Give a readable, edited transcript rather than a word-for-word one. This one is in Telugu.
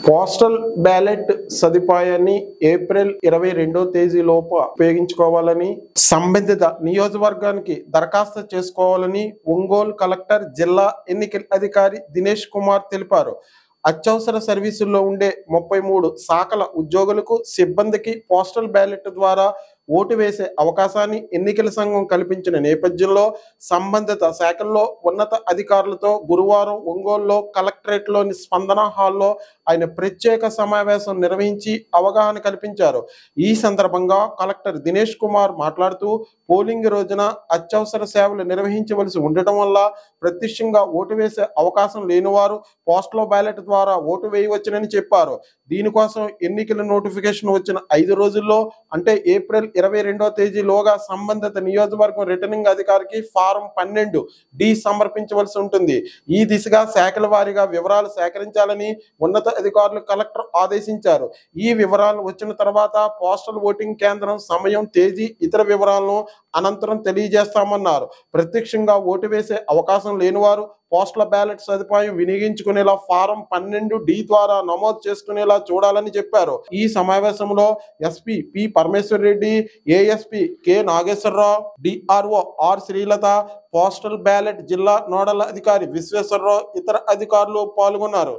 పోస్టల్ బ్యాలెట్ సదుపాయాన్ని ఏప్రిల్ 22వ తేదీలోపు ఉపయోగించుకోవాలని సంబంధిత నియోజకవర్గానికి దరఖాస్తు చేసుకోవాలని ఒంగోలు కలెక్టర్ జిల్లా ఎన్నికల అధికారి దినేష్ కుమార్ తెలిపారు. అత్యవసర సర్వీసుల్లో ఉండే 33 శాఖల ఉద్యోగులకు సిబ్బందికి పోస్టల్ బ్యాలెట్ ద్వారా ఓటు వేసే అవకాశాన్ని ఎన్నికల సంఘం కల్పించిన నేపథ్యంలో సంబంధిత శాఖల్లో ఉన్నత అధికారులతో గురువారం ఒంగోలులో కలెక్టరేట్లోని స్పందన హాల్లో ఆయన ప్రత్యేక సమావేశం నిర్వహించి అవగాహన కల్పించారు. ఈ సందర్భంగా కలెక్టర్ దినేష్ కుమార్ మాట్లాడుతూ పోలింగ్ రోజున అత్యవసర సేవలు నిర్వహించవలసి ఉండటం వల్ల ప్రత్యక్షంగా ఓటు వేసే అవకాశం లేనివారు పోస్టల్ బ్యాలెట్ ద్వారా ఓటు వేయవచ్చునని చెప్పారు. దీనికోసం ఎన్నికల నోటిఫికేషన్ వచ్చిన 5 రోజుల్లో అంటే ఏప్రిల్ 22వ తేదీలోగా సంబంధిత నియోజకవర్గం రిటర్నింగ్ అధికారికి ఫారం 12D సమర్పించవలసి ఉంటుంది. ఈ దిశగా శాఖల వారీగా వివరాలు సేకరించాలని ఉన్నత అధికారులు కలెక్టర్ ఆదేశించారు. ఈ వివరాలు వచ్చిన తర్వాత పోస్టల్ ఓటింగ్ కేంద్రం సమయం, తేదీ, ఇతర వివరాలను అనంతరం తెలియజేస్తామన్నారు. ప్రత్యక్షంగా ఓటు వేసే అవకాశం లేనివారు పోస్టల్ బ్యాలెట్ సదుపాయం వినియోగించుకునేలా ఫారం 12D ద్వారా నమోదు చేసుకునేలా చూడాలని చెప్పారు. ఈ సమావేశంలో SP P Parameshwar Reddy, ASP K Nageswara Rao, DRO R Srilatha, postal ballot జిల్లా నోడల్ అధికారి విశ్వేశ్వరరావు, ఇతర అధికారులు పాల్గొన్నారు.